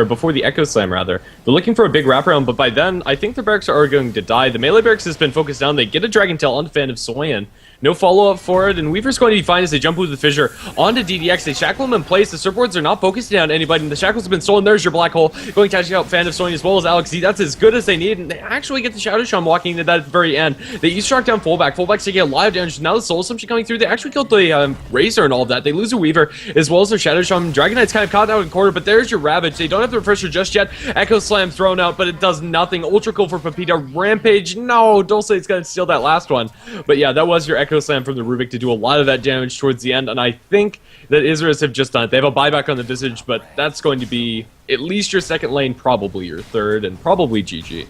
before the Echo Slam rather. They're looking for a big wraparound, but by then, I think the barracks are going to die. The melee barracks has been focused down. They get a Dragon Tail onto Fan of Soyan. No follow-up for it, and Weaver's going to be fine as they jump with the Fissure onto DDX. They shackle him in place. The surfboards are not focusing on anybody, and the shackles have been stolen. There's your black hole. Going to catch out Fan of Sonya as well as Alex Z. That's as good as they need, and they actually get the Shadow Shaman walking into that at the very end. They East-Shock down Fullback. Fullback's taking a lot of damage. Now the Soul Assumption coming through. They actually killed the Razor and all of that. They lose a Weaver as well as their Shadow Shaman. Dragon Knight's kind of caught out in corner, but there's your Ravage. They don't have the Refresher just yet. Echo Slam thrown out, but it does nothing. Ultra Cool for Pepita. Rampage. No, Dulce's going to steal that last one. But yeah, that was your Echo Slam from the Rubik to do a lot of that damage towards the end, and I think that Isurus have just done it. They have a buyback on the Visage, but that's going to be at least your second lane, probably your third, and probably GG.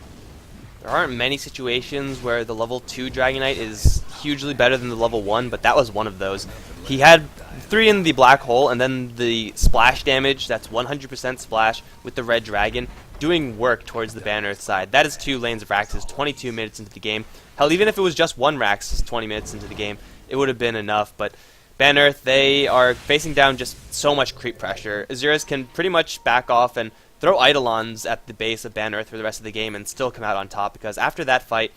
There aren't many situations where the level 2 Dragon Knight is hugely better than the level 1, but that was one of those. He had 3 in the black hole, and then the splash damage, that's 100% splash with the red dragon, doing work towards the Ban Earth side. That is 2 lanes of Raxus, 22 minutes into the game. Hell, even if it was just 1 Raxus 20 minutes into the game, it would have been enough, but Ban Earth, they are facing down just so much creep pressure. Isurus can pretty much back off and throw Eidolons at the base of Ban Earth for the rest of the game and still come out on top, because after that fight,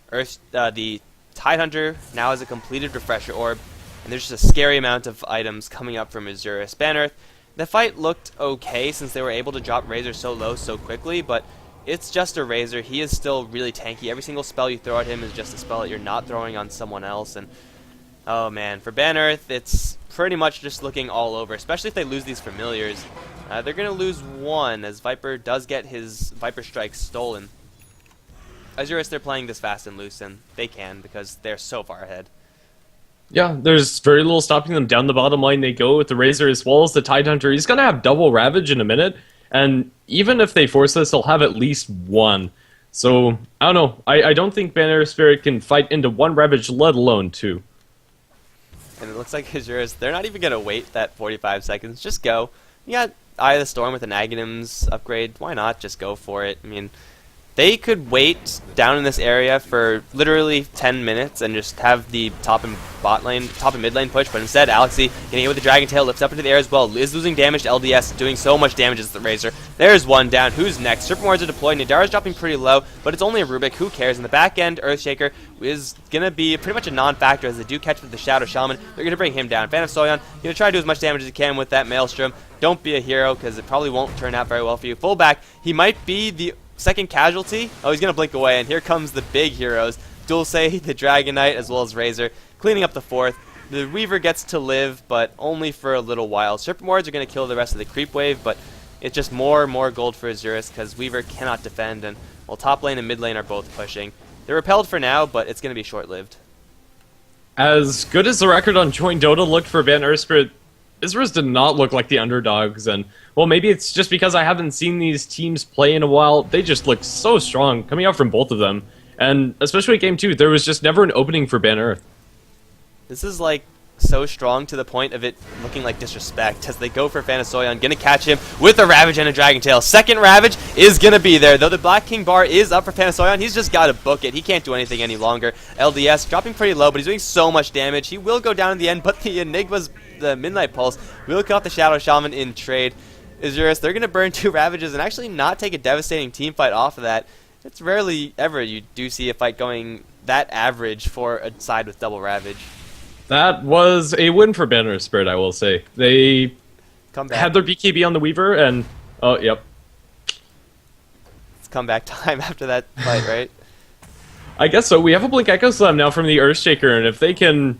the Tidehunter now has a completed Refresher Orb. and there's just a scary amount of items coming up from Isurus. Ban Earth, the fight looked okay since they were able to drop Razor so low so quickly, but it's just a Razor. He is still really tanky. Every single spell you throw at him is just a spell that you're not throwing on someone else, and oh man, for Ban Earth, it's pretty much just looking all over, especially if they lose these familiars. They're going to lose one, as Viper does get his Viper Strike stolen. Isurus, they're playing this fast and loose, and they can because they're so far ahead. Yeah, there's very little stopping them. Down the bottom line they go with the Razor as well as the Tidehunter. He's going to have double Ravage in a minute, and even if they force this, they'll have at least one. So, I don't know. I don't think Earthspirit can fight into one Ravage, let alone two. And it looks like Isurus, they're not even going to wait that 45 seconds. Just go. You got Eye of the Storm with an Aghanim's upgrade. Why not just go for it? I mean, they could wait down in this area for literally 10 minutes and just have the top and mid lane push, but instead, Alexi getting hit with the Dragon Tail, lifts up into the air as well, is losing damage to LDS, doing so much damage as the Razor. There's one down. Who's next? Serpent Wards are deployed. Nadara's dropping pretty low, but it's only a Rubik. Who cares? In the back end, Earthshaker is going to be pretty much a non-factor as they do catch with the Shadow Shaman. They're going to bring him down. Fan of Soyon, going to try to do as much damage as he can with that Maelstrom. Don't be a hero because it probably won't turn out very well for you. Fullback, he might be the second casualty. Oh, he's going to blink away, and here comes the big heroes. Dulce, the Dragon Knight, as well as Razor, cleaning up the fourth. The Weaver gets to live, but only for a little while. Serpent Wards are going to kill the rest of the creep wave, but it's just more and more gold for Isurus because Weaver cannot defend, and while top lane and mid lane are both pushing. They're repelled for now, but it's going to be short-lived. As good as the record on Join Dota looked for Ban Earthspirit, Isurus did not look like the underdogs, and well, maybe it's just because I haven't seen these teams play in a while. They just look so strong coming out from both of them, and especially Game 2, there was just never an opening for Ban Earth. This is like so strong to the point of it looking like disrespect as they go for Fanasoyon, gonna catch him with a Ravage and a Dragon Tail. Second Ravage is gonna be there, though the Black King bar is up for Fanasoyon. He's just gotta book it. He can't do anything any longer. LDS dropping pretty low, but he's doing so much damage. He will go down in the end, but the Enigma's, the Midnight Pulse, will cut off the Shadow Shaman in trade. Isurus, they're gonna burn 2 Ravages and actually not take a devastating team fight off of that. It's rarely ever you do see a fight going that average for a side with double Ravage. That was a win for Ban Earthspirit, I will say. They had their BKB on the Weaver, and oh, yep. It's comeback time after that fight, right? I guess so. We have a Blink Echo Slam now from the Earthshaker, and if they can,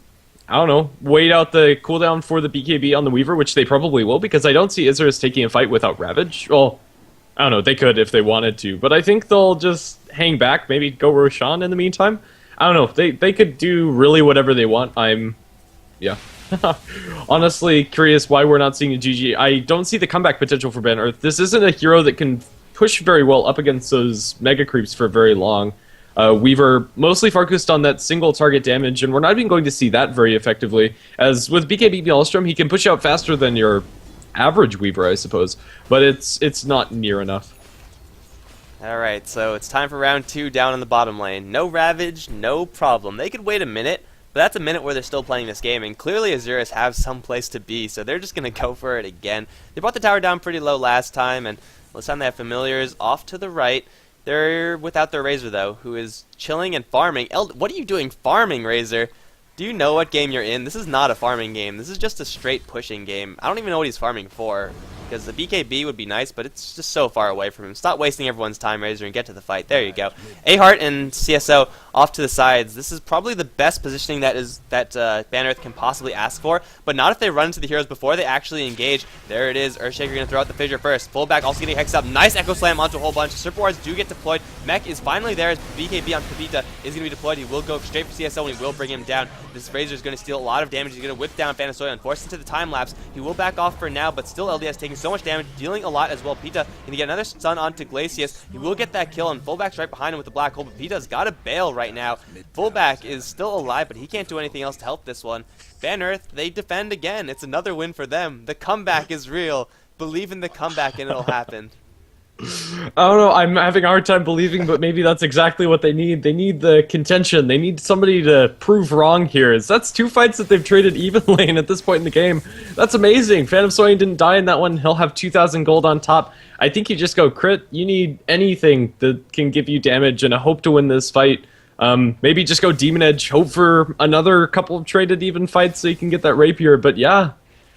I don't know, wait out the cooldown for the BKB on the Weaver, which they probably will, because I don't see Isurus taking a fight without Ravage. Well, I don't know, they could if they wanted to, but I think they'll just hang back, maybe go Roshan in the meantime. I don't know, they could do really whatever they want. Yeah. Honestly curious why we're not seeing a GG. I don't see the comeback potential for Ban Earth. This isn't a hero that can push very well up against those mega creeps for very long. Weaver mostly focused on that single target damage, and we're not even going to see that very effectively. As with BKB Maelstrom, he can push out faster than your average Weaver, I suppose, but it's not near enough. Alright, so it's time for round 2 down in the bottom lane. No Ravage, no problem. They could wait a minute, but that's a minute where they're still playing this game, and clearly Isurus have some place to be, so they're just going to go for it again. They brought the tower down pretty low last time, and this time they have Familiars off to the right. They're without their Razor, though, who is chilling and farming. What are you doing farming, Razor? Do you know what game you're in? This is not a farming game. This is just a straight pushing game. I don't even know what he's farming for, because the BKB would be nice, but it's just so far away from him. Stop wasting everyone's time, Razor, and get to the fight. There you go. A-Heart and CSO off to the sides. This is probably the best positioning that Ban Earth can possibly ask for, but not if they run into the heroes before they actually engage. There it is. Earthshaker going to throw out the fissure first. Fullback also getting hexed up. Nice Echo Slam onto a whole bunch. Serpent Wards do get deployed. Mech is finally there as BKB on Pavita is going to be deployed. He will go straight for CSO and he will bring him down. This Razor is going to steal a lot of damage. He's going to whip down Fanasoyon, force into the time lapse. He will back off for now, but still LDS taking so much damage, dealing a lot as well. Pita going to get another stun onto Glacius. He will get that kill, and Fullback's right behind him with the black hole, but Pita's got to bail right now. Fullback is still alive, but he can't do anything else to help this one. Ban Earth, they defend again. It's another win for them. The comeback is real. Believe in the comeback and it'll happen. I don't know, I'm having a hard time believing, but maybe that's exactly what they need. They need the contention. They need somebody to prove wrong here. That's 2 fights that they've traded even lane at this point in the game. That's amazing. Phantom Soyin didn't die in that one. He'll have 2,000 gold on top. I think you just go crit. You need anything that can give you damage and a hope to win this fight. Maybe just go Demon Edge, hope for another couple of traded even fights so you can get that Rapier. But yeah,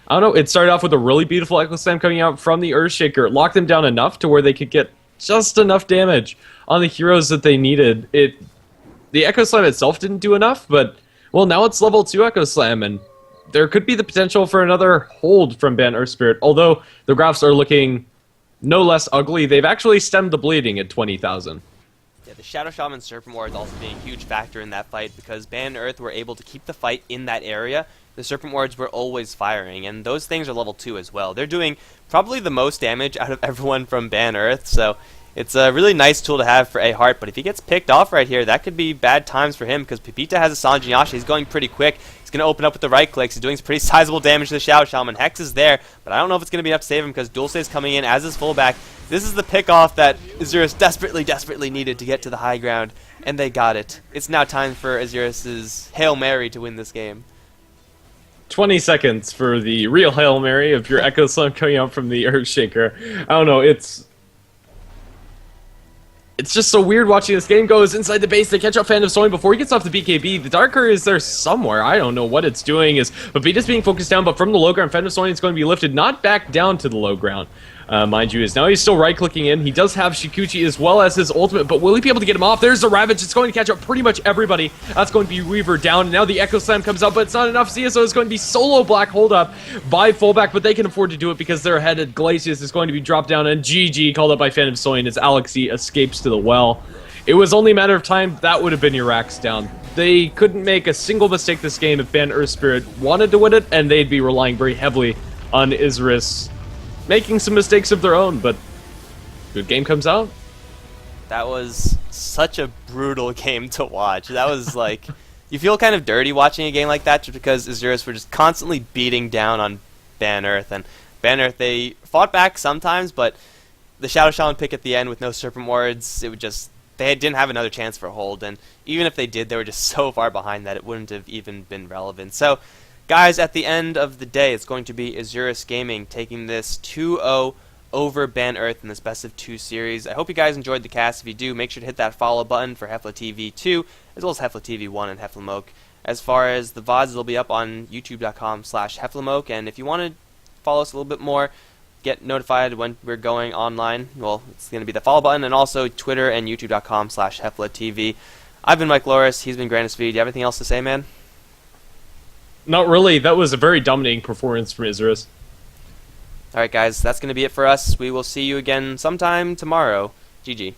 I don't know. It started off with a really beautiful Echo Slam coming out from the Earthshaker. It locked them down enough to where they could get just enough damage on the heroes that they needed. The Echo Slam itself didn't do enough, but, well, now it's level 2 Echo Slam, and there could be the potential for another hold from Ban Earthspirit. Although the graphs are looking no less ugly, they've actually stemmed the bleeding at 20,000. Yeah, the Shadow Shaman Serpent Wards also being a huge factor in that fight because Ban Earth were able to keep the fight in that area. The Serpent Wards were always firing, and those things are level 2 as well. They're doing probably the most damage out of everyone from Ban Earth, so it's a really nice tool to have for A Heart, but if he gets picked off right here, that could be bad times for him because Pepita has a Sanjin Yasha. He's going pretty quick. He's going to open up with the right clicks. He's doing some pretty sizable damage to the Shadow Shaman. Hex is there, but I don't know if it's going to be enough to save him because Dulce is coming in as his fullback. This is the pick-off that Isurus desperately needed to get to the high ground, and they got it. It's now time for Isurus' Hail Mary to win this game. 20 seconds for the real Hail Mary of your Echo Slam coming out from the Earthshaker. I don't know, it's just so weird watching this game. Goes inside the base, they catch up Phantom Soin before he gets off the BKB. The Darker is there somewhere. I don't know what it's doing. Pepita's being focused down, but from the low ground, Phantom Soin is going to be lifted, not back down to the low ground. Mind you, now he's still right-clicking in. He does have Shikuchi as well as his ultimate, but will he be able to get him off? There's the Ravage. It's going to catch up pretty much everybody. That's going to be Weaver down, and now the Echo Slam comes out, but it's not enough. CSO is going to be solo black hold up by fullback, but they can afford to do it because they're ahead. Glacius is going to be dropped down, and GG called up by Phantom Soin as Alexi escapes to the well. It was only a matter of time. That would have been your racks down. They couldn't make a single mistake this game if Ban Earthspirit wanted to win it, and they'd be relying very heavily on Isurus making some mistakes of their own, but good game comes out. That was such a brutal game to watch. That was like, you feel kind of dirty watching a game like that just because Isurus were just constantly beating down on Ban Earth, and Ban Earth, they fought back sometimes, but the Shadow Shaman pick at the end with no Serpent Wards, it would just, they didn't have another chance for a hold, and even if they did, they were just so far behind that it wouldn't have even been relevant. So, guys, at the end of the day, it's going to be Isurus Gaming taking this 2-0 over Ban Earth in this Best of 2 series. I hope you guys enjoyed the cast. If you do, make sure to hit that follow button for HeflaTV 2, as well as HeflaTV 1 and HeflaMoke. As far as the VODs, they'll be up on youtube.com/HeflaMoke, and if you want to follow us a little bit more, get notified when we're going online, well, it's going to be the follow button, and also Twitter and youtube.com/HeflaTV. I've been Mike Loris. He's been Grandest Speed. Do you have anything else to say, man? Not really. That was a very dominating performance from Isurus. Alright guys, that's going to be it for us. We will see you again sometime tomorrow. GG.